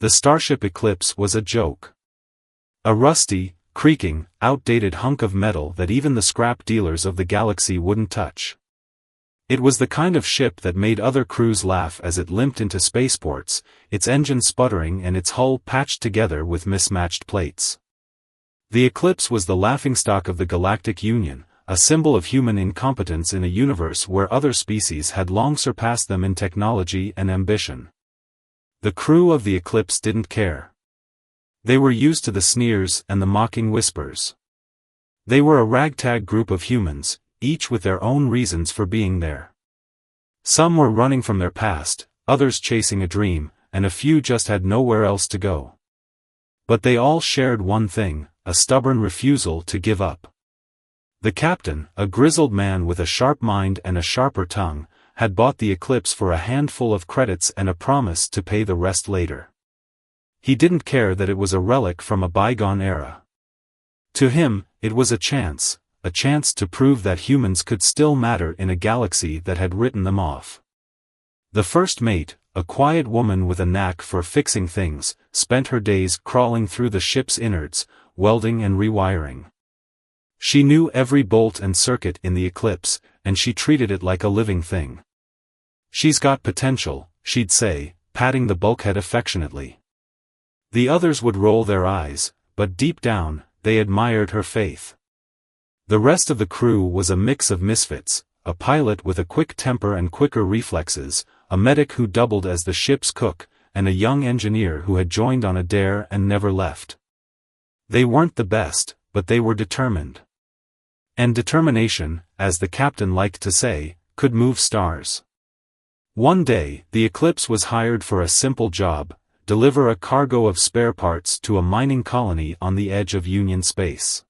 The starship Eclipse was a joke. A rusty, creaking, outdated hunk of metal that even the scrap dealers of the galaxy wouldn't touch. It was the kind of ship that made other crews laugh as it limped into spaceports, its engine sputtering and its hull patched together with mismatched plates. The Eclipse was the laughingstock of the Galactic Union, a symbol of human incompetence in a universe where other species had long surpassed them in technology and ambition. The crew of the Eclipse didn't care. They were used to the sneers and the mocking whispers. They were a ragtag group of humans, each with their own reasons for being there. Some were running from their past, others chasing a dream, and a few just had nowhere else to go. But they all shared one thing, a stubborn refusal to give up. The captain, a grizzled man with a sharp mind and a sharper tongue, had bought the Eclipse for a handful of credits and a promise to pay the rest later. He didn't care that it was a relic from a bygone era. To him, it was a chance to prove that humans could still matter in a galaxy that had written them off. The first mate, a quiet woman with a knack for fixing things, spent her days crawling through the ship's innards, welding and rewiring. She knew every bolt and circuit in the Eclipse, and she treated it like a living thing. "She's got potential," she'd say, patting the bulkhead affectionately. The others would roll their eyes, but deep down, they admired her faith. The rest of the crew was a mix of misfits, a pilot with a quick temper and quicker reflexes, a medic who doubled as the ship's cook, and a young engineer who had joined on a dare and never left. They weren't the best, but they were determined. And determination, as the captain liked to say, could move stars. One day, the Eclipse was hired for a simple job: deliver a cargo of spare parts to a mining colony on the edge of Union space.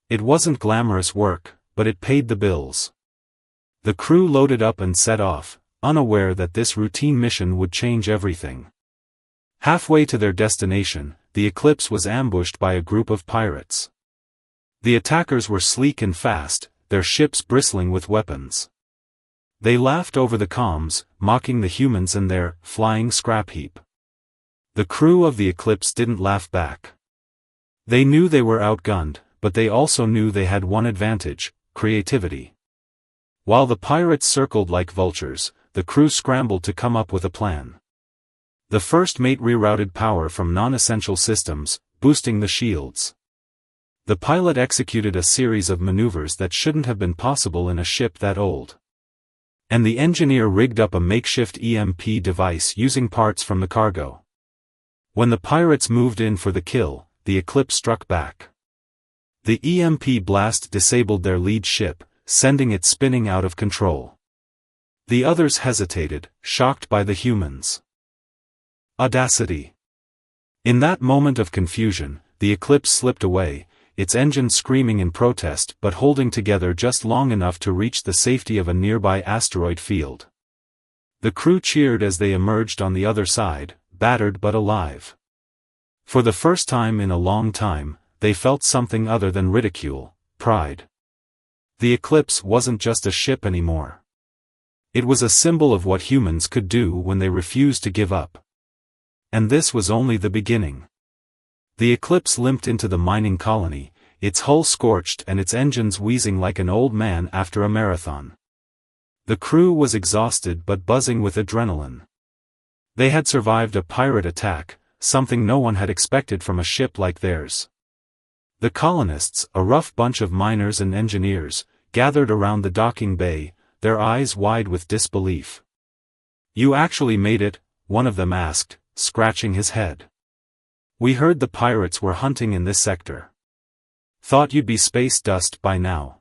It wasn't glamorous work, but it paid the bills. The crew loaded up and set off, unaware that this routine mission would change everything. Halfway to their destination, the Eclipse was ambushed by a group of pirates. The attackers were sleek and fast, their ships bristling with weapons. They laughed over the comms, mocking the humans and their flying scrap heap. The crew of the Eclipse didn't laugh back. They knew they were outgunned, but they also knew they had one advantage: creativity. While the pirates circled like vultures, the crew scrambled to come up with a plan. The first mate rerouted power from non-essential systems, boosting the shields. The pilot executed a series of maneuvers that shouldn't have been possible in a ship that old. And the engineer rigged up a makeshift EMP device using parts from the cargo. When the pirates moved in for the kill, the Eclipse struck back. The EMP blast disabled their lead ship, sending it spinning out of control. The others hesitated, shocked by the humans' audacity. In that moment of confusion, the Eclipse slipped away, its engine screaming in protest but holding together just long enough to reach the safety of a nearby asteroid field. The crew cheered as they emerged on the other side, battered but alive. For the first time in a long time, they felt something other than ridicule: pride. The Eclipse wasn't just a ship anymore. It was a symbol of what humans could do when they refused to give up. And this was only the beginning. The Eclipse limped into the mining colony, its hull scorched and its engines wheezing like an old man after a marathon. The crew was exhausted but buzzing with adrenaline. They had survived a pirate attack, something no one had expected from a ship like theirs. The colonists, a rough bunch of miners and engineers, gathered around the docking bay, their eyes wide with disbelief. "You actually made it?" one of them asked, scratching his head. "We heard the pirates were hunting in this sector. Thought you'd be space dust by now."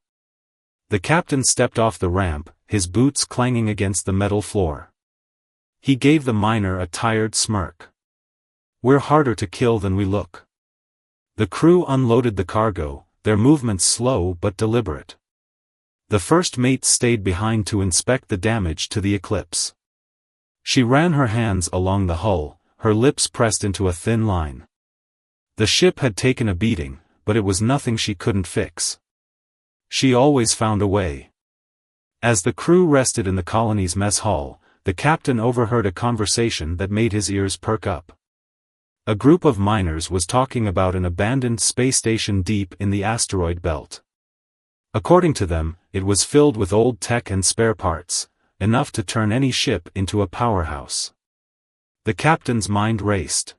The captain stepped off the ramp, his boots clanging against the metal floor. He gave the miner a tired smirk. "We're harder to kill than we look." The crew unloaded the cargo, their movements slow but deliberate. The first mate stayed behind to inspect the damage to the Eclipse. She ran her hands along the hull, her lips pressed into a thin line. The ship had taken a beating, but it was nothing she couldn't fix. She always found a way. As the crew rested in the colony's mess hall, the captain overheard a conversation that made his ears perk up. A group of miners was talking about an abandoned space station deep in the asteroid belt. According to them, it was filled with old tech and spare parts, enough to turn any ship into a powerhouse. The captain's mind raced.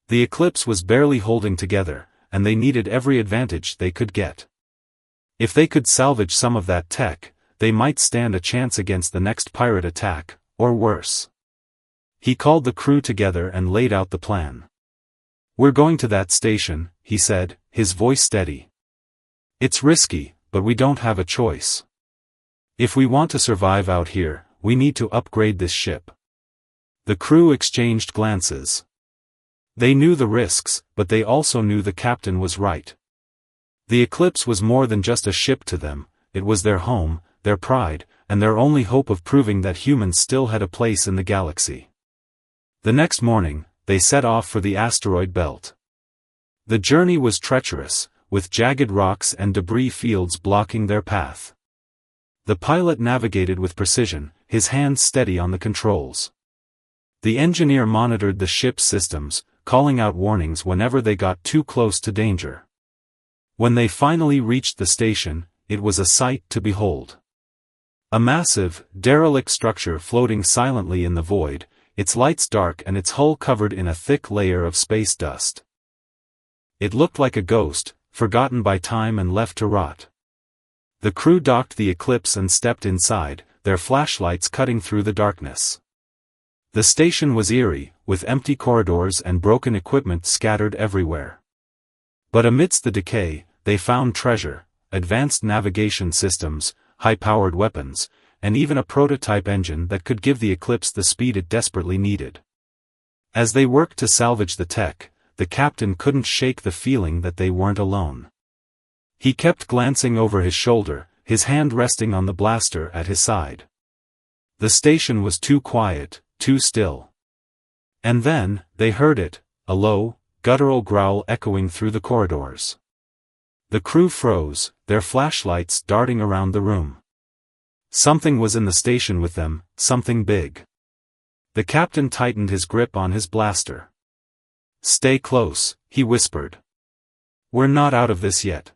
The Eclipse was barely holding together, and they needed every advantage they could get. If they could salvage some of that tech, they might stand a chance against the next pirate attack, or worse. He called the crew together and laid out the plan. "We're going to that station," he said, his voice steady. "It's risky, but we don't have a choice. If we want to survive out here, we need to upgrade this ship." The crew exchanged glances. They knew the risks, but they also knew the captain was right. The Eclipse was more than just a ship to them, it was their home, their pride, and their only hope of proving that humans still had a place in the galaxy. The next morning, they set off for the asteroid belt. The journey was treacherous, with jagged rocks and debris fields blocking their path. The pilot navigated with precision, his hands steady on the controls. The engineer monitored the ship's systems, calling out warnings whenever they got too close to danger. When they finally reached the station, it was a sight to behold. A massive, derelict structure floating silently in the void, its lights dark and its hull covered in a thick layer of space dust. It looked like a ghost, forgotten by time and left to rot. The crew docked the Eclipse and stepped inside, their flashlights cutting through the darkness. The station was eerie, with empty corridors and broken equipment scattered everywhere. But amidst the decay, they found treasure, advanced navigation systems, high-powered weapons, and even a prototype engine that could give the Eclipse the speed it desperately needed. As they worked to salvage the tech, the captain couldn't shake the feeling that they weren't alone. He kept glancing over his shoulder, his hand resting on the blaster at his side. The station was too quiet, too still. And then, they heard it, a low, guttural growl echoing through the corridors. The crew froze, their flashlights darting around the room. Something was in the station with them, something big. The captain tightened his grip on his blaster. "Stay close," he whispered. "We're not out of this yet."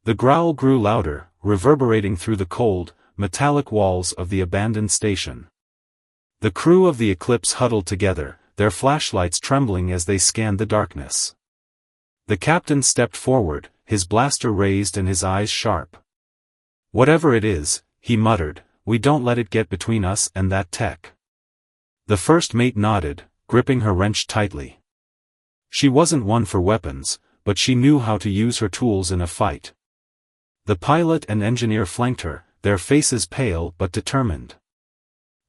The growl grew louder, reverberating through the cold, metallic walls of the abandoned station. The crew of the Eclipse huddled together, their flashlights trembling as they scanned the darkness. The captain stepped forward, his blaster raised and his eyes sharp. "Whatever it is," he muttered, "we don't let it get between us and that tech." The first mate nodded, gripping her wrench tightly. She wasn't one for weapons, but she knew how to use her tools in a fight. The pilot and engineer flanked her, their faces pale but determined.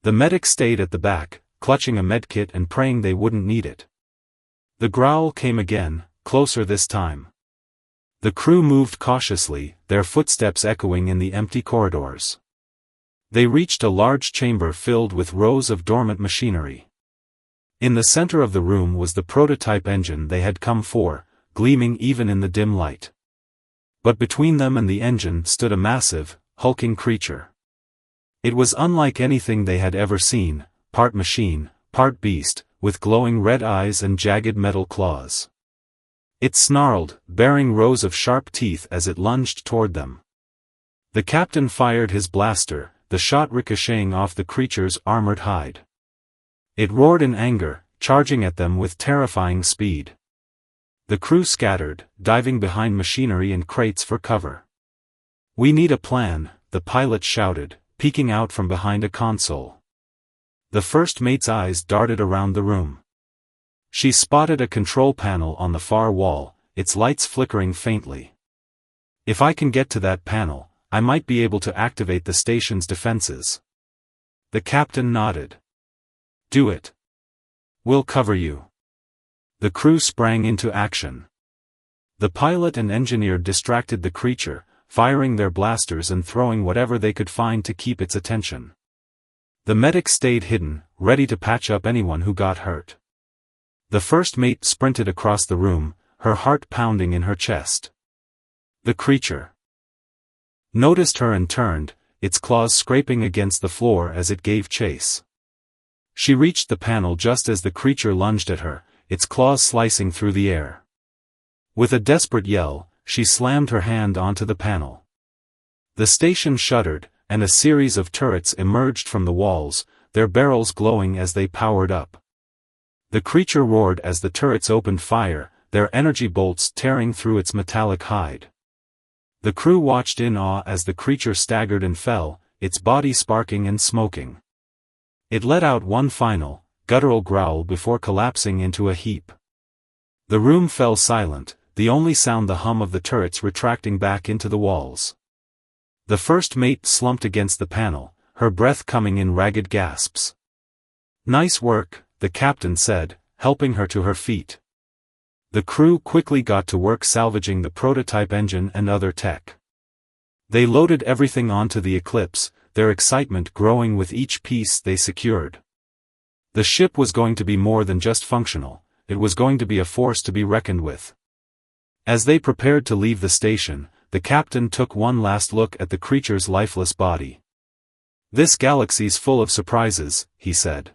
The medic stayed at the back, clutching a medkit and praying they wouldn't need it. The growl came again, closer this time. The crew moved cautiously, their footsteps echoing in the empty corridors. They reached a large chamber filled with rows of dormant machinery. In the center of the room was the prototype engine they had come for, gleaming even in the dim light. But between them and the engine stood a massive, hulking creature. It was unlike anything they had ever seen, part machine, part beast, with glowing red eyes and jagged metal claws. It snarled, baring rows of sharp teeth as it lunged toward them. The captain fired his blaster, the shot ricocheting off the creature's armored hide. It roared in anger, charging at them with terrifying speed. The crew scattered, diving behind machinery and crates for cover. "We need a plan," the pilot shouted, peeking out from behind a console. The first mate's eyes darted around the room. She spotted a control panel on the far wall, its lights flickering faintly. "If I can get to that panel, I might be able to activate the station's defenses." The captain nodded. "Do it. We'll cover you." The crew sprang into action. The pilot and engineer distracted the creature, firing their blasters and throwing whatever they could find to keep its attention. The medic stayed hidden, ready to patch up anyone who got hurt. The first mate sprinted across the room, her heart pounding in her chest. The creature noticed her and turned, its claws scraping against the floor as it gave chase. She reached the panel just as the creature lunged at her, its claws slicing through the air. With a desperate yell, she slammed her hand onto the panel. The station shuddered, and a series of turrets emerged from the walls, their barrels glowing as they powered up. The creature roared as the turrets opened fire, their energy bolts tearing through its metallic hide. The crew watched in awe as the creature staggered and fell, its body sparking and smoking. It let out one final, guttural growl before collapsing into a heap. The room fell silent, the only sound the hum of the turrets retracting back into the walls. The first mate slumped against the panel, her breath coming in ragged gasps. "Nice work," the captain said, helping her to her feet. The crew quickly got to work salvaging the prototype engine and other tech. They loaded everything onto the Eclipse, their excitement growing with each piece they secured. The ship was going to be more than just functional, it was going to be a force to be reckoned with. As they prepared to leave the station, the captain took one last look at the creature's lifeless body. "This galaxy's full of surprises," he said.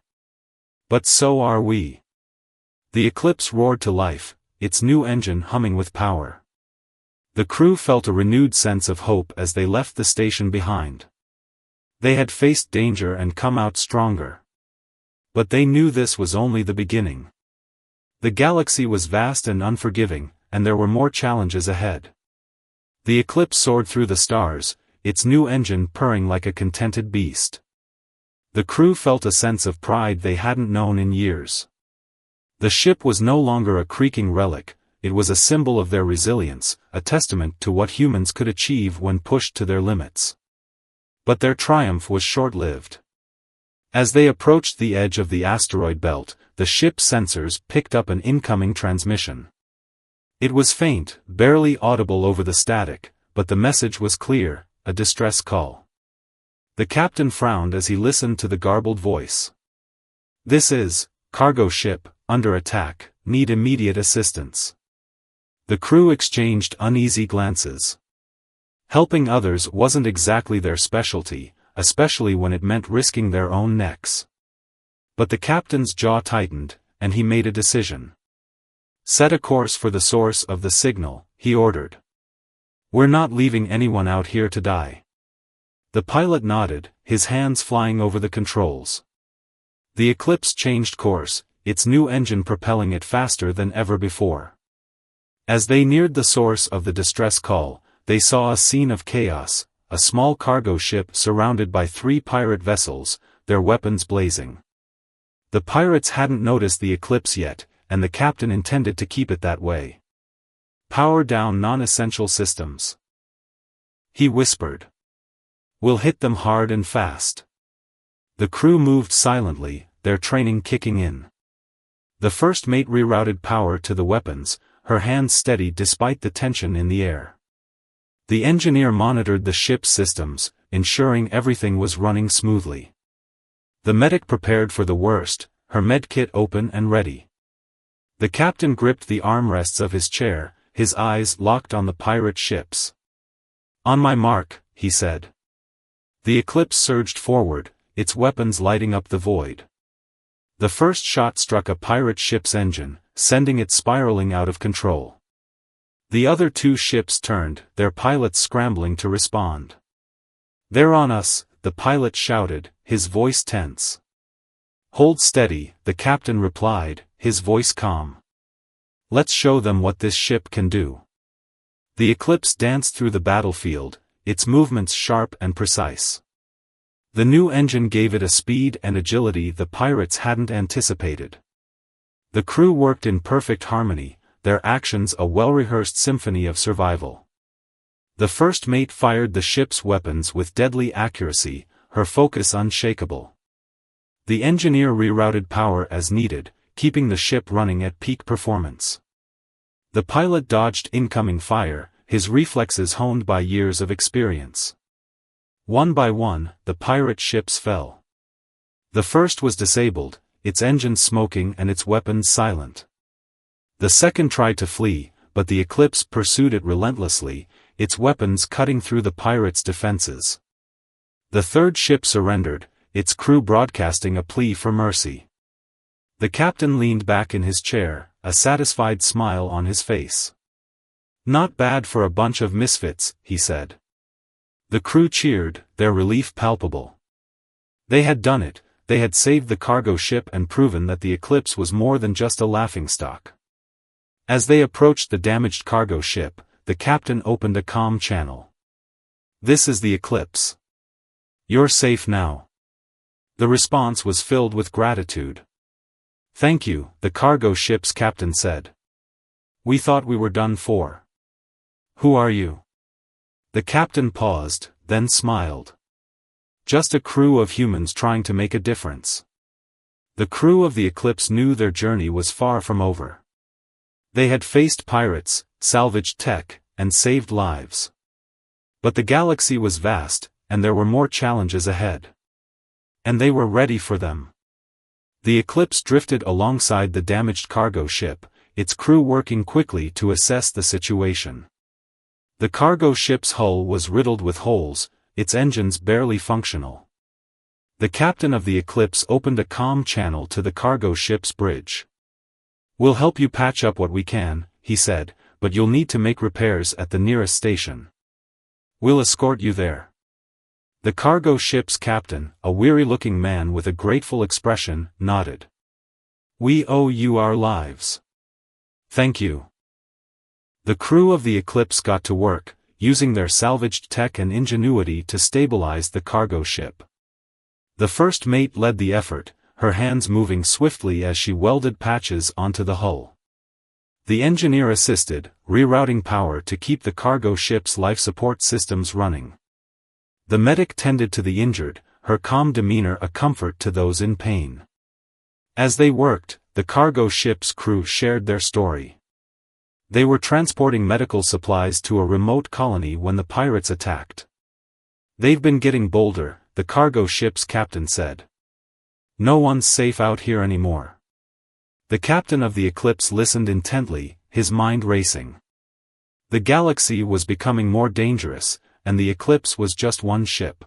"But so are we." The Eclipse roared to life, its new engine humming with power. The crew felt a renewed sense of hope as they left the station behind. They had faced danger and come out stronger. But they knew this was only the beginning. The galaxy was vast and unforgiving, and there were more challenges ahead. The Eclipse soared through the stars, its new engine purring like a contented beast. The crew felt a sense of pride they hadn't known in years. The ship was no longer a creaking relic, it was a symbol of their resilience, a testament to what humans could achieve when pushed to their limits. But their triumph was short-lived. As they approached the edge of the asteroid belt, the ship's sensors picked up an incoming transmission. It was faint, barely audible over the static, but the message was clear, a distress call. The captain frowned as he listened to the garbled voice. "This is, cargo ship, under attack, need immediate assistance." The crew exchanged uneasy glances. Helping others wasn't exactly their specialty, especially when it meant risking their own necks. But the captain's jaw tightened, and he made a decision. "Set a course for the source of the signal," he ordered. "We're not leaving anyone out here to die." The pilot nodded, his hands flying over the controls. The Eclipse changed course, its new engine propelling it faster than ever before. As they neared the source of the distress call, they saw a scene of chaos, a small cargo ship surrounded by 3 pirate vessels, their weapons blazing. The pirates hadn't noticed the Eclipse yet, and the captain intended to keep it that way. "Power down non-essential systems," he whispered. "We'll hit them hard and fast." The crew moved silently, their training kicking in. The first mate rerouted power to the weapons, her hands steady despite the tension in the air. The engineer monitored the ship's systems, ensuring everything was running smoothly. The medic prepared for the worst, her medkit open and ready. The captain gripped the armrests of his chair, his eyes locked on the pirate ships. "On my mark," he said. The Eclipse surged forward, its weapons lighting up the void. The first shot struck a pirate ship's engine, sending it spiraling out of control. The other 2 ships turned, their pilots scrambling to respond. "They're on us," the pilot shouted, his voice tense. "Hold steady," the captain replied, his voice calm. "Let's show them what this ship can do." The Eclipse danced through the battlefield, its movements sharp and precise. The new engine gave it a speed and agility the pirates hadn't anticipated. The crew worked in perfect harmony, their actions a well-rehearsed symphony of survival. The first mate fired the ship's weapons with deadly accuracy, her focus unshakable. The engineer rerouted power as needed, keeping the ship running at peak performance. The pilot dodged incoming fire, his reflexes honed by years of experience. One by one, the pirate ships fell. The first was disabled, its engines smoking and its weapons silent. The second tried to flee, but the Eclipse pursued it relentlessly, its weapons cutting through the pirates' defenses. The third ship surrendered, its crew broadcasting a plea for mercy. The captain leaned back in his chair, a satisfied smile on his face. "Not bad for a bunch of misfits," he said. The crew cheered, their relief palpable. They had done it, they had saved the cargo ship and proven that the Eclipse was more than just a laughingstock. As they approached the damaged cargo ship, the captain opened a comm channel. "This is the Eclipse. You're safe now." The response was filled with gratitude. "Thank you," the cargo ship's captain said. "We thought we were done for." "Who are you?" The captain paused, then smiled. "Just a crew of humans trying to make a difference." The crew of the Eclipse knew their journey was far from over. They had faced pirates, salvaged tech, and saved lives. But the galaxy was vast, and there were more challenges ahead. And they were ready for them. The Eclipse drifted alongside the damaged cargo ship, its crew working quickly to assess the situation. The cargo ship's hull was riddled with holes, its engines barely functional. The captain of the Eclipse opened a comm channel to the cargo ship's bridge. "We'll help you patch up what we can," he said, "but you'll need to make repairs at the nearest station. We'll escort you there." The cargo ship's captain, a weary-looking man with a grateful expression, nodded. "We owe you our lives." "Thank you." The crew of the Eclipse got to work, using their salvaged tech and ingenuity to stabilize the cargo ship. The first mate led the effort, her hands moving swiftly as she welded patches onto the hull. The engineer assisted, rerouting power to keep the cargo ship's life support systems running. The medic tended to the injured, her calm demeanor a comfort to those in pain. As they worked, the cargo ship's crew shared their story. They were transporting medical supplies to a remote colony when the pirates attacked. "They've been getting bolder," the cargo ship's captain said. "No one's safe out here anymore." The captain of the Eclipse listened intently, his mind racing. The galaxy was becoming more dangerous, and the Eclipse was just one ship.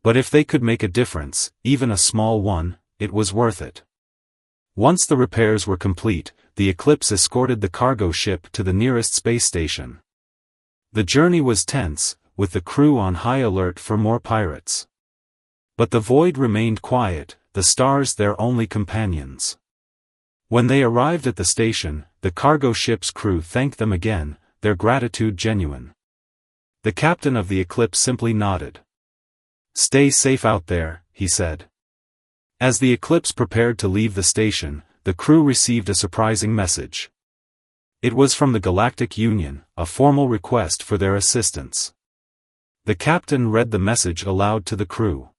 But if they could make a difference, even a small one, it was worth it. Once the repairs were complete, the Eclipse escorted the cargo ship to the nearest space station. The journey was tense, with the crew on high alert for more pirates. But the void remained quiet, the stars their only companions. When they arrived at the station, the cargo ship's crew thanked them again, their gratitude genuine. The captain of the Eclipse simply nodded. "Stay safe out there," he said. As the Eclipse prepared to leave the station, the crew received a surprising message. It was from the Galactic Union, a formal request for their assistance. The captain read the message aloud to the crew.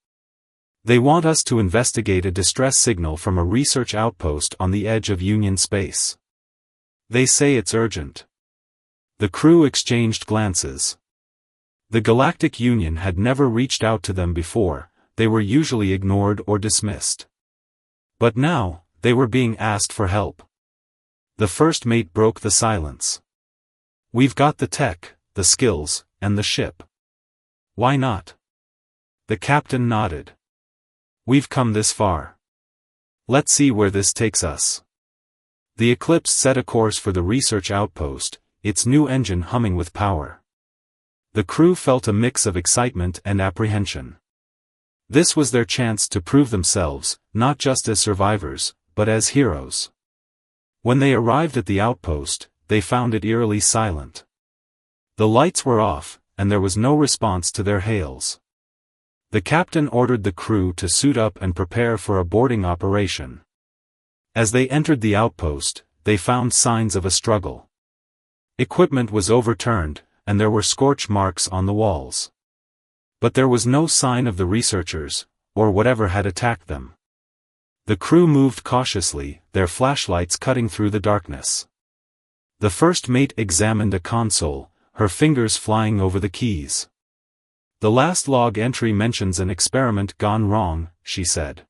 "They want us to investigate a distress signal from a research outpost on the edge of Union space. They say it's urgent." The crew exchanged glances. The Galactic Union had never reached out to them before, they were usually ignored or dismissed. But now, they were being asked for help. The first mate broke the silence. "We've got the tech, the skills, and the ship. Why not?" The captain nodded. "We've come this far. Let's see where this takes us." The Eclipse set a course for the research outpost, its new engine humming with power. The crew felt a mix of excitement and apprehension. This was their chance to prove themselves, not just as survivors, but as heroes. When they arrived at the outpost, they found it eerily silent. The lights were off, and there was no response to their hails. The captain ordered the crew to suit up and prepare for a boarding operation. As they entered the outpost, they found signs of a struggle. Equipment was overturned, and there were scorch marks on the walls. But there was no sign of the researchers, or whatever had attacked them. The crew moved cautiously, their flashlights cutting through the darkness. The first mate examined a console, her fingers flying over the keys. "The last log entry mentions an experiment gone wrong," she said.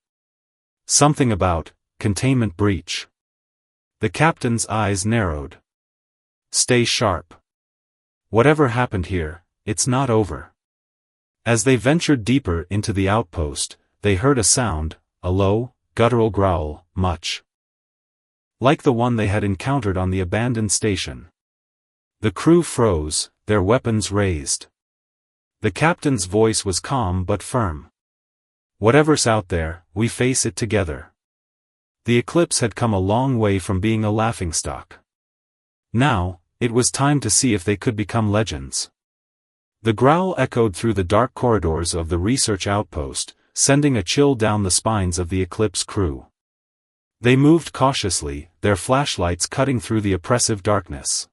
"Something about containment breach." The captain's eyes narrowed. "Stay sharp. Whatever happened here, it's not over." As they ventured deeper into the outpost, they heard a sound, a low, guttural growl, much like the one they had encountered on the abandoned station. The crew froze, their weapons raised. The captain's voice was calm but firm. "Whatever's out there, we face it together." The Eclipse had come a long way from being a laughingstock. Now, it was time to see if they could become legends. The growl echoed through the dark corridors of the research outpost, sending a chill down the spines of the Eclipse crew. They moved cautiously, their flashlights cutting through the oppressive darkness.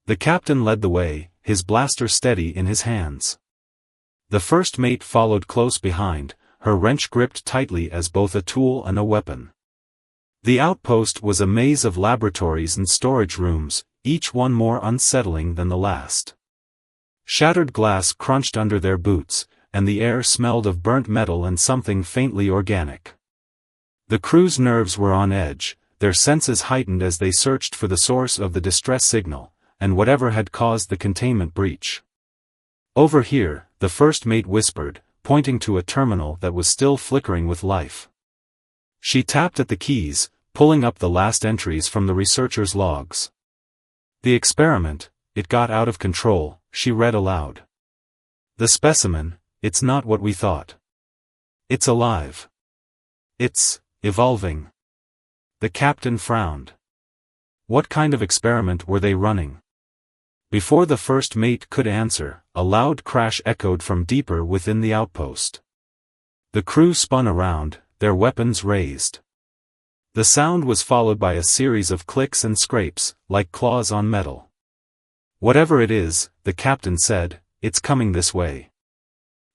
The captain led the way, his blaster steady in his hands. The first mate followed close behind, her wrench gripped tightly as both a tool and a weapon. The outpost was a maze of laboratories and storage rooms, each one more unsettling than the last. Shattered glass crunched under their boots, and the air smelled of burnt metal and something faintly organic. The crew's nerves were on edge, their senses heightened as they searched for the source of the distress signal, and whatever had caused the containment breach. "Over here," the first mate whispered, pointing to a terminal that was still flickering with life. She tapped at the keys, pulling up the last entries from the researchers' logs. "The experiment, it got out of control," she read aloud. "The specimen, it's not what we thought. It's alive. It's evolving." The captain frowned. What kind of experiment were they running? Before the first mate could answer, a loud crash echoed from deeper within the outpost. The crew spun around, their weapons raised. The sound was followed by a series of clicks and scrapes, like claws on metal. "Whatever it is," the captain said, "it's coming this way."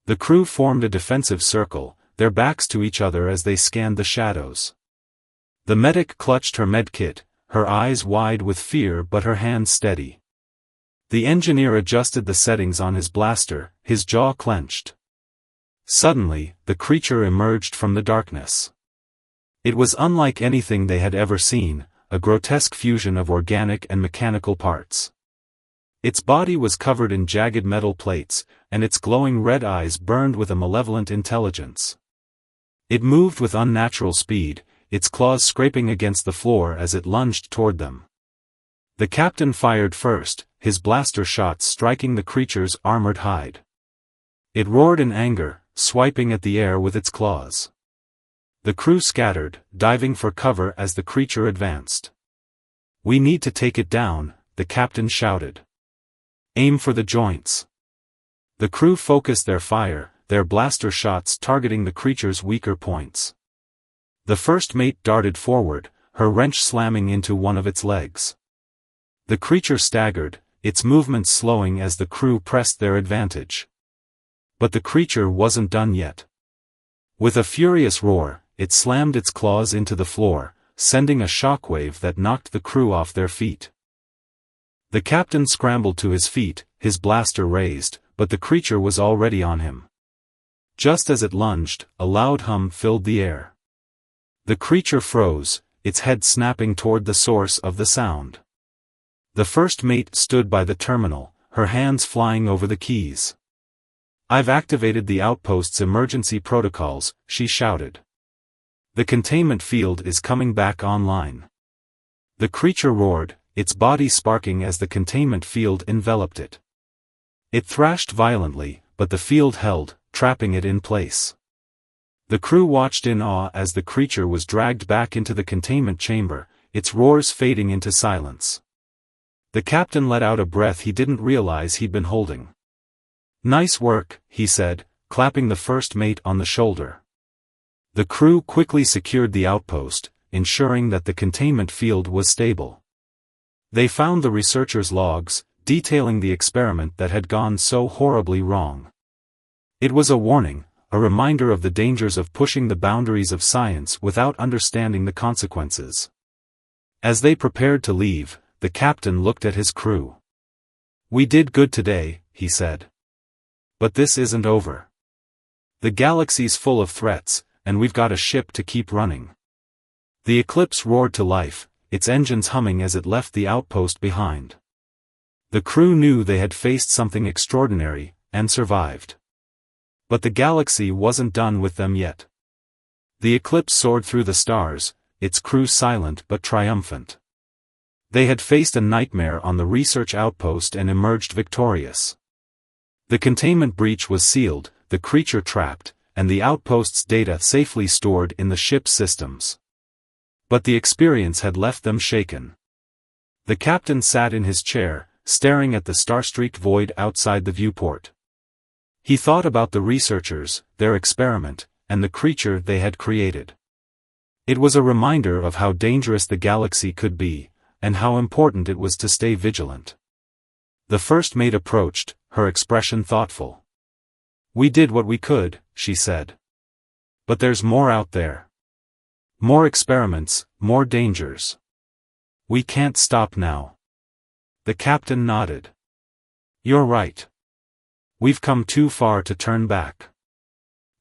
The crew formed a defensive circle, their backs to each other as they scanned the shadows. The medic clutched her medkit, her eyes wide with fear but her hands steady. The engineer adjusted the settings on his blaster, his jaw clenched. Suddenly, the creature emerged from the darkness. It was unlike anything they had ever seen, a grotesque fusion of organic and mechanical parts. Its body was covered in jagged metal plates, and its glowing red eyes burned with a malevolent intelligence. It moved with unnatural speed, its claws scraping against the floor as it lunged toward them. The captain fired first, his blaster shots striking the creature's armored hide. It roared in anger, swiping at the air with its claws. The crew scattered, diving for cover as the creature advanced. "We need to take it down," the captain shouted. "Aim for the joints." The crew focused their fire, their blaster shots targeting the creature's weaker points. The first mate darted forward, her wrench slamming into one of its legs. The creature staggered, its movements slowing as the crew pressed their advantage. But the creature wasn't done yet. With a furious roar, it slammed its claws into the floor, sending a shockwave that knocked the crew off their feet. The captain scrambled to his feet, his blaster raised, but the creature was already on him. Just as it lunged, a loud hum filled the air. The creature froze, its head snapping toward the source of the sound. The first mate stood by the terminal, her hands flying over the keys. "I've activated the outpost's emergency protocols," she shouted. "The containment field is coming back online." The creature roared, its body sparking as the containment field enveloped it. It thrashed violently, but the field held, trapping it in place. The crew watched in awe as the creature was dragged back into the containment chamber, its roars fading into silence. The captain let out a breath he didn't realize he'd been holding. "Nice work," he said, clapping the first mate on the shoulder. The crew quickly secured the outpost, ensuring that the containment field was stable. They found the researchers' logs, detailing the experiment that had gone so horribly wrong. It was a warning, a reminder of the dangers of pushing the boundaries of science without understanding the consequences. As they prepared to leave, the captain looked at his crew. "We did good today," he said. "But this isn't over. The galaxy's full of threats, and we've got a ship to keep running." The Eclipse roared to life, its engines humming as it left the outpost behind. The crew knew they had faced something extraordinary, and survived. But the galaxy wasn't done with them yet. The Eclipse soared through the stars, its crew silent but triumphant. They had faced a nightmare on the research outpost and emerged victorious. The containment breach was sealed, the creature trapped, and the outpost's data safely stored in the ship's systems. But the experience had left them shaken. The captain sat in his chair, staring at the star-streaked void outside the viewport. He thought about the researchers, their experiment, and the creature they had created. It was a reminder of how dangerous the galaxy could be, and how important it was to stay vigilant. The first mate approached, her expression thoughtful. "We did what we could," she said. "But there's more out there. More experiments, more dangers. We can't stop now." The captain nodded. "You're right. We've come too far to turn back."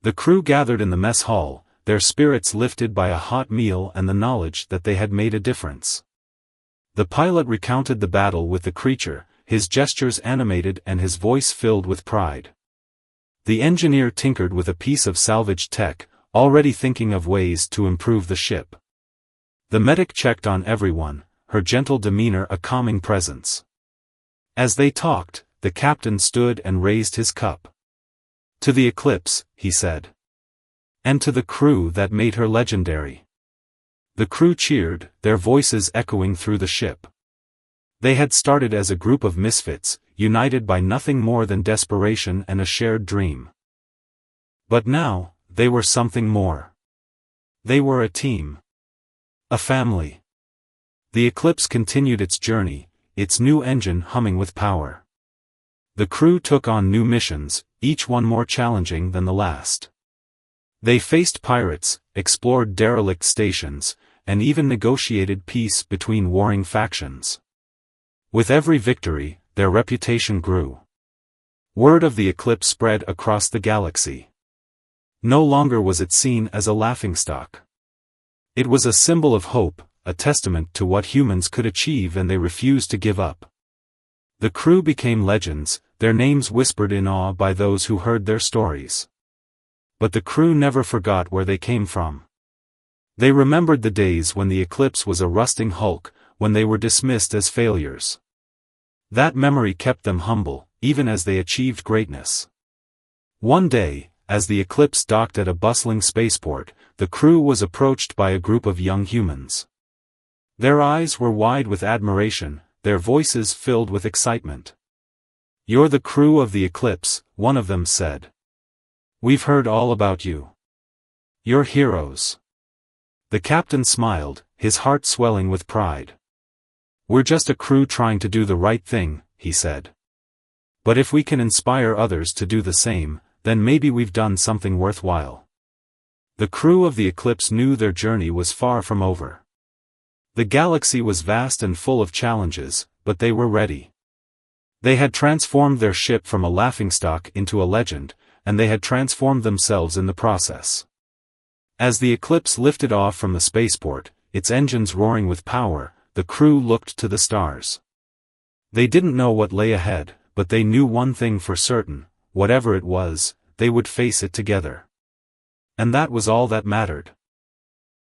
The crew gathered in the mess hall, their spirits lifted by a hot meal and the knowledge that they had made a difference. The pilot recounted the battle with the creature, his gestures animated and his voice filled with pride. The engineer tinkered with a piece of salvaged tech, already thinking of ways to improve the ship. The medic checked on everyone, her gentle demeanor a calming presence. As they talked, the captain stood and raised his cup. "To the Eclipse," he said. "And to the crew that made her legendary." The crew cheered, their voices echoing through the ship. They had started as a group of misfits, united by nothing more than desperation and a shared dream. But now, they were something more. They were a team. A family. The Eclipse continued its journey, its new engine humming with power. The crew took on new missions, each one more challenging than the last. They faced pirates, explored derelict stations, and even negotiated peace between warring factions. With every victory, their reputation grew. Word of the Eclipse spread across the galaxy. No longer was it seen as a laughingstock. It was a symbol of hope, a testament to what humans could achieve, and they refused to give up. The crew became legends, their names whispered in awe by those who heard their stories. But the crew never forgot where they came from. They remembered the days when the Eclipse was a rusting hulk, when they were dismissed as failures. That memory kept them humble, even as they achieved greatness. One day, as the Eclipse docked at a bustling spaceport, the crew was approached by a group of young humans. Their eyes were wide with admiration, their voices filled with excitement. "You're the crew of the Eclipse," one of them said. "We've heard all about you. You're heroes." The captain smiled, his heart swelling with pride. "We're just a crew trying to do the right thing," he said. "But if we can inspire others to do the same, then maybe we've done something worthwhile." The crew of the Eclipse knew their journey was far from over. The galaxy was vast and full of challenges, but they were ready. They had transformed their ship from a laughingstock into a legend, and they had transformed themselves in the process. As the Eclipse lifted off from the spaceport, its engines roaring with power, the crew looked to the stars. They didn't know what lay ahead, but they knew one thing for certain: whatever it was, they would face it together. And that was all that mattered.